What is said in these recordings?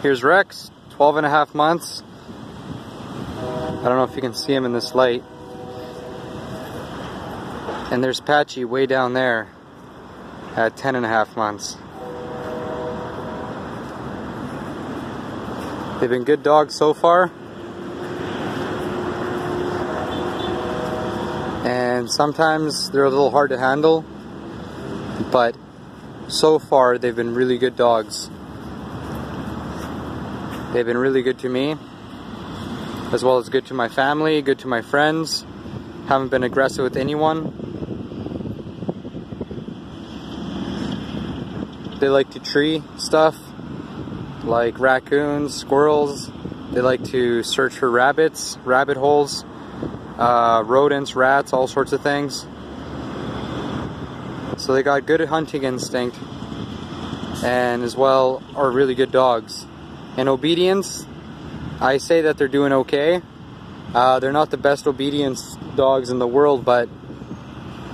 Here's Rex, 12.5 months. I don't know if you can see him in this light. And there's Patchy way down there at 10.5 months. They've been good dogs so far. And sometimes they're a little hard to handle, but so far they've been really good dogs. They've been really good to me, as well as good to my family, good to my friends. Haven't been aggressive with anyone. They like to tree stuff, like raccoons, squirrels. They like to search for rabbits, rabbit holes, rodents, rats, all sorts of things. So they got good hunting instinct, and as well are really good dogs. In obedience, I say that they're doing okay. They're not the best obedience dogs in the world, but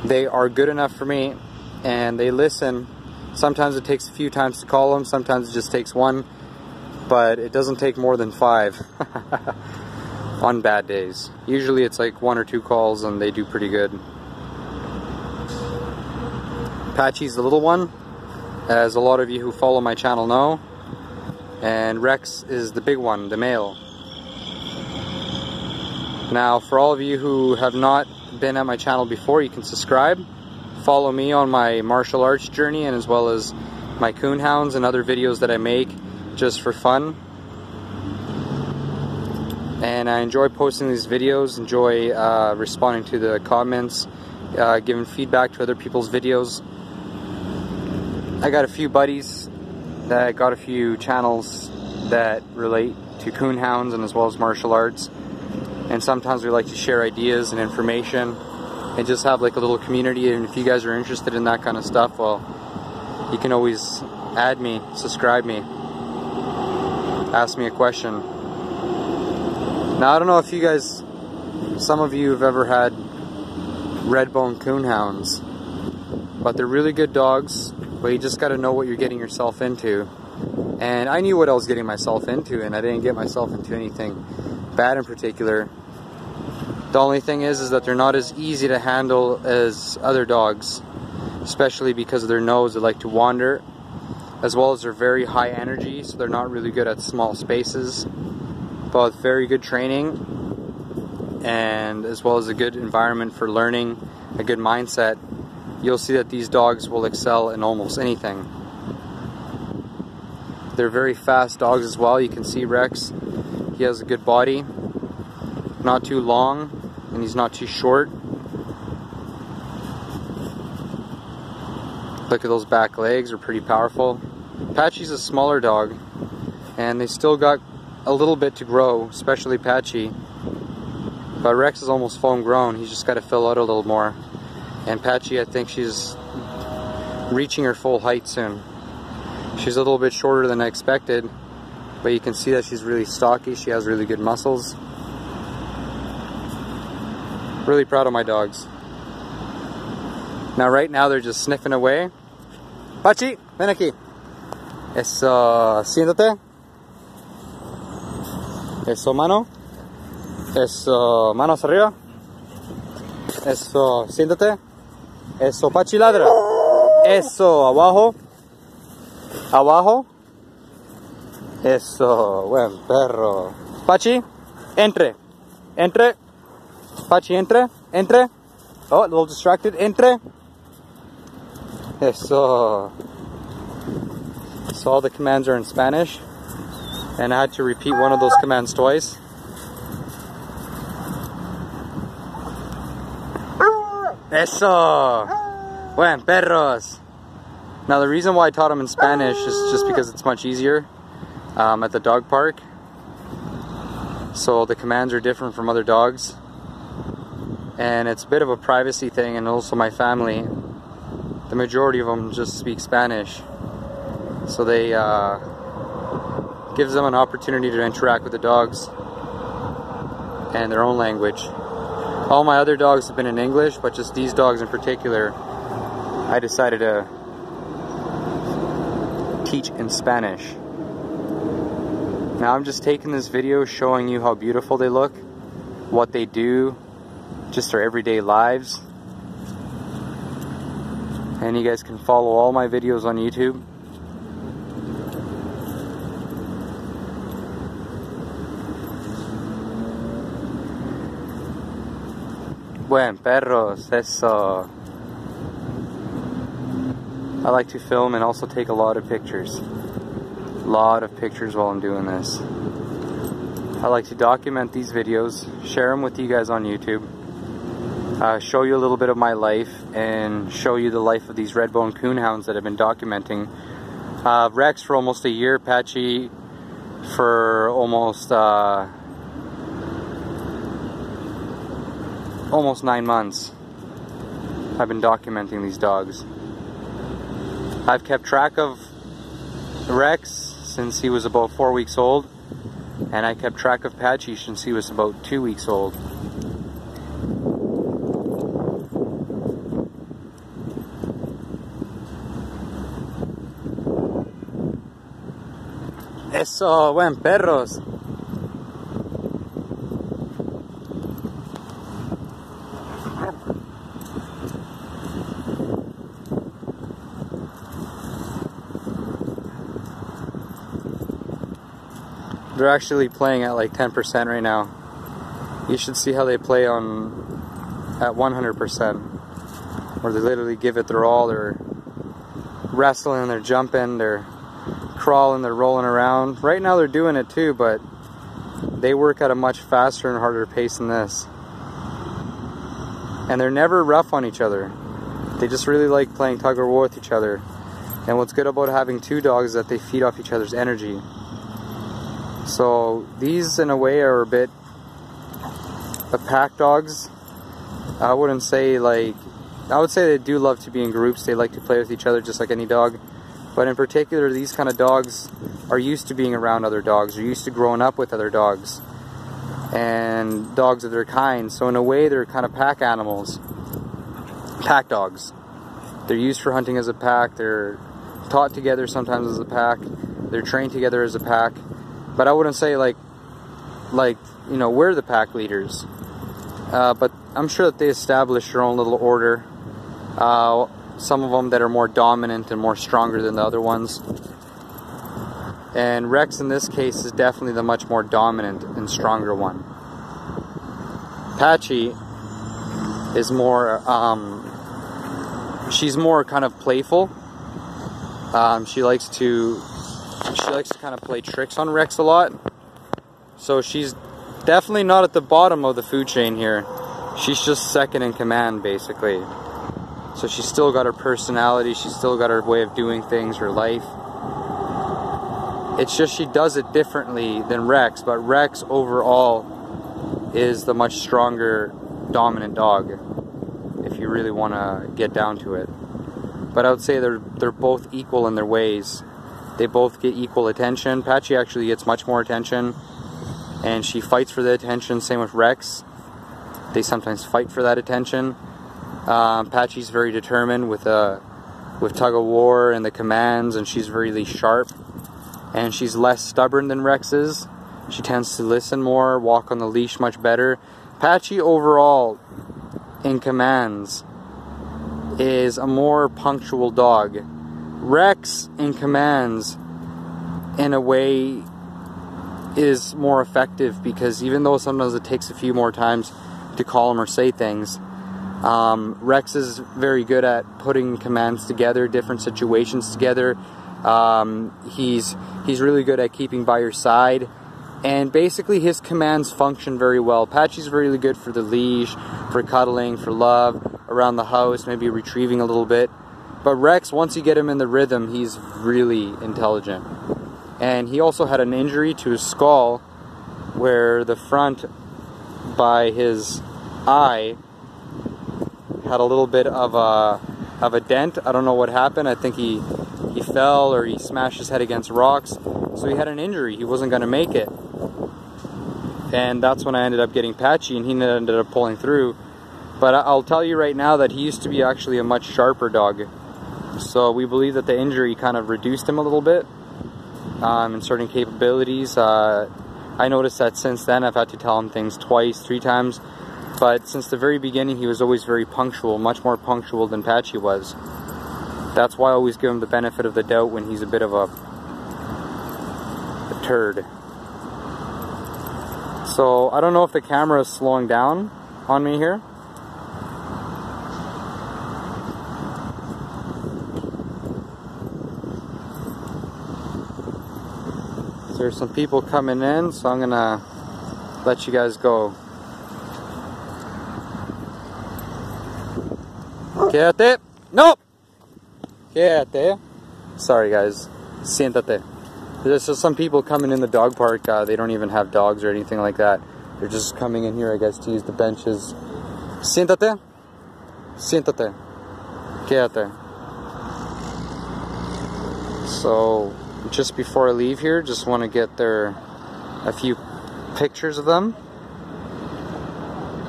they are good enough for me, and they listen. Sometimes it takes a few times to call them, sometimes it just takes one, but it doesn't take more than 5 on bad days. Usually it's like 1 or 2 calls and they do pretty good. Patchy's the little one, as a lot of you who follow my channel know. And Rex is the big one, the male. Now, for all of you who have not been at my channel before, you can subscribe. Follow me on my martial arts journey, and as well as my Coonhounds and other videos that I make just for fun. And I enjoy posting these videos, enjoy responding to the comments, giving feedback to other people's videos. I got a few buddies that got a few channels that relate to Coonhounds and as well as martial arts, and sometimes we like to share ideas and information and just have like a little community. And if you guys are interested in that kind of stuff, well, you can always add me, subscribe me, ask me a question. Now, I don't know if you guys, some of you have ever had Redbone Coonhounds, but they're really good dogs. But you just got to know what you're getting yourself into. And I knew what I was getting myself into, and I didn't get myself into anything bad in particular. The only thing is that they're not as easy to handle as other dogs, especially because of their nose. They like to wander, as well as they're very high energy, so they're not really good at small spaces. But with very good training, and as well as a good environment for learning, a good mindset, you'll see that these dogs will excel in almost anything. They're very fast dogs as well. You can see Rex, he has a good body, not too long, and he's not too short. Look at those back legs, they're pretty powerful. Patchy's a smaller dog, and they still got a little bit to grow, especially Patchy. But Rex is almost full grown, he's just got to fill out a little more. And Patchy, I think she's reaching her full height soon. She's a little bit shorter than I expected, but you can see that she's really stocky. She has really good muscles. Really proud of my dogs. Now, right now, they're just sniffing away. Patchy, ven aquí. Eso, siéntate. Eso, mano. Eso, manos arriba. Eso, siéntate. Eso, Patchy, ladra. Eso, abajo. Abajo. Eso, buen perro. Patchy, entre. Entre. Patchy, entre. Entre. Oh, a little distracted. Entre. Eso. So all the commands are in Spanish, and I had to repeat one of those commands twice. Eso. Buen perros. Now, the reason why I taught them in Spanish is just because it's much easier at the dog park. So the commands are different from other dogs. And it's a bit of a privacy thing, and also my family, the majority of them just speak Spanish. So they gives them an opportunity to interact with the dogs and their own language. All my other dogs have been in English, but just these dogs in particular, I decided to teach in Spanish. Now I'm just taking this video showing you how beautiful they look, what they do, just their everyday lives. And you guys can follow all my videos on YouTube. Buen perros, eso. I like to film and also take a lot of pictures. A lot of pictures while I'm doing this. I like to document these videos, share them with you guys on YouTube, show you a little bit of my life, and show you the life of these Redbone Coonhounds that I've been documenting. Rex for almost a year, Patchy for almost 9 months. I've been documenting these dogs. I've kept track of Rex since he was about 4 weeks old, and I kept track of Patchy since he was about 2 weeks old. Eso, buen perros. They're actually playing at like 10% right now. You should see how they play at 100%, where they literally give it their all. They're wrestling, they're jumping, they're crawling, they're rolling around. Right now they're doing it too, but they work at a much faster and harder pace than this. And they're never rough on each other. They just really like playing tug of war with each other. And what's good about having two dogs is that they feed off each other's energy. So these in a way are a bit of pack dogs. I wouldn't say like, I would say they do love to be in groups. They like to play with each other just like any dog. But in particular, these kind of dogs are used to being around other dogs. They're used to growing up with other dogs and dogs of their kind. So in a way, they're kind of pack animals, pack dogs. They're used for hunting as a pack. They're taught together sometimes as a pack. They're trained together as a pack. But I wouldn't say like you know, we're the pack leaders. But I'm sure that they establish their own little order. Some of them that are more dominant and more stronger than the other ones. And Rex in this case is definitely the much more dominant and stronger one. Patchy is more, she's more kind of playful. She likes to kind of play tricks on Rex a lot. So she's definitely not at the bottom of the food chain here. She's just second in command, basically. So she's still got her personality, she's still got her way of doing things, her life. It's just she does it differently than Rex, but Rex overall is the much stronger, dominant dog, if you really want to get down to it. But I would say they're both equal in their ways. They both get equal attention. Patchy actually gets much more attention, and she fights for the attention. Same with Rex. They sometimes fight for that attention. Patchy's very determined with tug of war and the commands, and she's really sharp. And she's less stubborn than Rex is. She tends to listen more, walk on the leash much better. Patchy overall, in commands, is a more punctual dog. Rex, in commands, in a way, is more effective, because even though sometimes it takes a few more times to call him or say things, Rex is very good at putting commands together, different situations together. He's really good at keeping by your side, and basically his commands function very well. Patchy's really good for the leash, for cuddling, for love, around the house, maybe retrieving a little bit. But Rex, once you get him in the rhythm, he's really intelligent. And he also had an injury to his skull, where the front by his eye had a little bit of a dent. I don't know what happened. I think he fell or he smashed his head against rocks. So he had an injury. He wasn't going to make it. And that's when I ended up getting Patchy, and he ended up pulling through. But I'll tell you right now that he used to be actually a much sharper dog. So we believe that the injury kind of reduced him a little bit. in certain capabilities. I noticed that since then I've had to tell him things twice, 3 times, but since the very beginning he was always very punctual, much more punctual than Patchy was. That's why I always give him the benefit of the doubt when he's a bit of a turd. So I don't know if the camera is slowing down on me here. There's some people coming in, so I'm gonna let you guys go. Quédate. No. Quédate. Sorry guys. Siéntate. There's just some people coming in the dog park. They don't even have dogs or anything like that. They're just coming in here, I guess, to use the benches. Siéntate. Siéntate. Quédate. So, just before I leave here, just want to get a few pictures of them.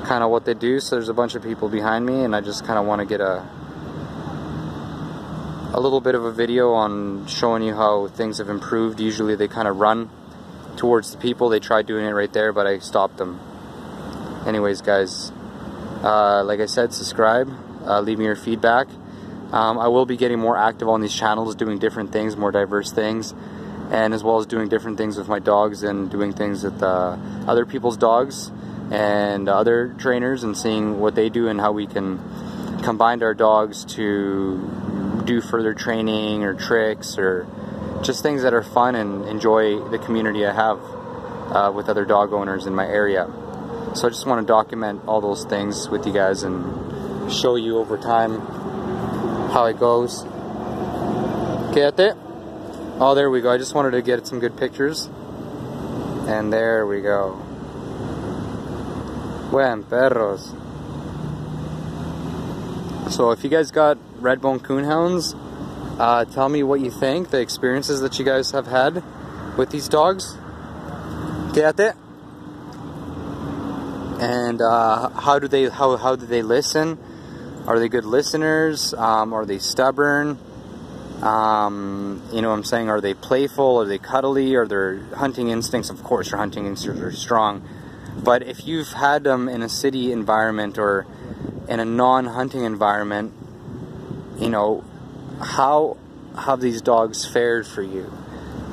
Kind of what they do. So there's a bunch of people behind me, and I just kind of want to get a little bit of a video on showing you how things have improved. Usually they kind of run towards the people. They tried doing it right there, but I stopped them. Anyways guys, like I said, subscribe, leave me your feedback. I will be getting more active on these channels, doing different things, more diverse things, and as well as doing different things with my dogs and doing things with other people's dogs and other trainers, and seeing what they do and how we can combine our dogs to do further training or tricks or just things that are fun and enjoy the community I have with other dog owners in my area. So I just want to document all those things with you guys and show you over time how it goes. Quédate. Oh, there we go. I just wanted to get some good pictures. And there we go. Buen perros. So if you guys got Redbone Coonhounds, tell me what you think, the experiences that you guys have had with these dogs. Quédate. And how do they listen? Are they good listeners? Are they stubborn? You know what I'm saying? Are they playful? Are they cuddly? Are their hunting instincts? Of course, their hunting instincts are strong. But if you've had them in a city environment or in a non-hunting environment, you know, how have these dogs fared for you?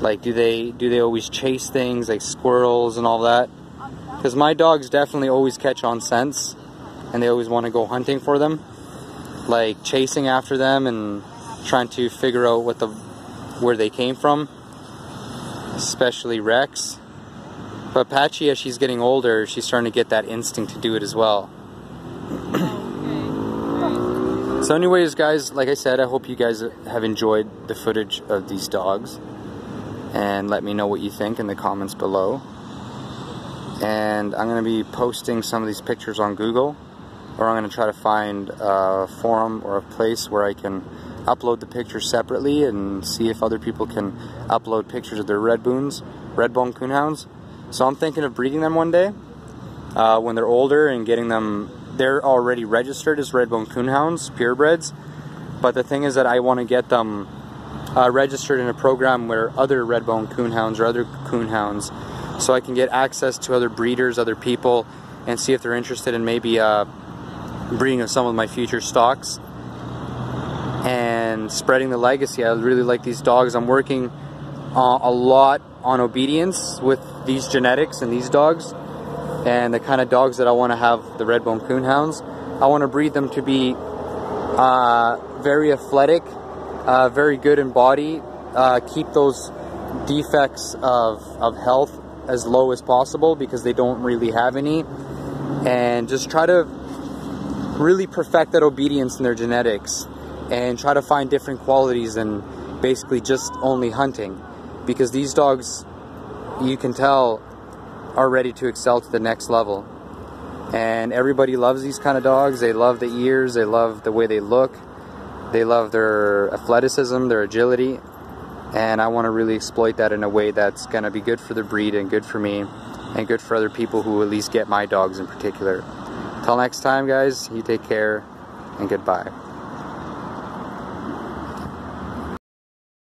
Like, do they always chase things like squirrels and all that? Because my dogs definitely always catch on scents, and they always want to go hunting for them, like chasing after them and trying to figure out where they came from, especially Rex. But Patchy, as she's getting older, she's starting to get that instinct to do it as well. So anyways guys, like I said, I hope you guys have enjoyed the footage of these dogs, and let me know what you think in the comments below. And I'm going to be posting some of these pictures on Google, or I'm going to try to find a forum or a place where I can upload the pictures separately and see if other people can upload pictures of their Redbone Coonhounds. So I'm thinking of breeding them one day when they're older and getting them. They're already registered as Redbone Coonhounds, purebreds, but the thing is that I want to get them registered in a program where other Redbone Coonhounds or other Coonhounds, so I can get access to other breeders, other people, and see if they're interested in maybe breeding of some of my future stocks and spreading the legacy. I really like these dogs. I'm working a lot on obedience with these genetics and these dogs, and the kind of dogs that I want to have, the Redbone Coonhounds. I want to breed them to be very athletic, very good in body, keep those defects of health as low as possible because they don't really have any, and just try to really perfect that obedience in their genetics and try to find different qualities than basically just only hunting, because these dogs, you can tell, are ready to excel to the next level. And everybody loves these kind of dogs. They love the ears, they love the way they look, they love their athleticism, their agility, and I want to really exploit that in a way that's going to be good for the breed and good for me and good for other people who at least get my dogs in particular. Till next time guys, you take care and goodbye.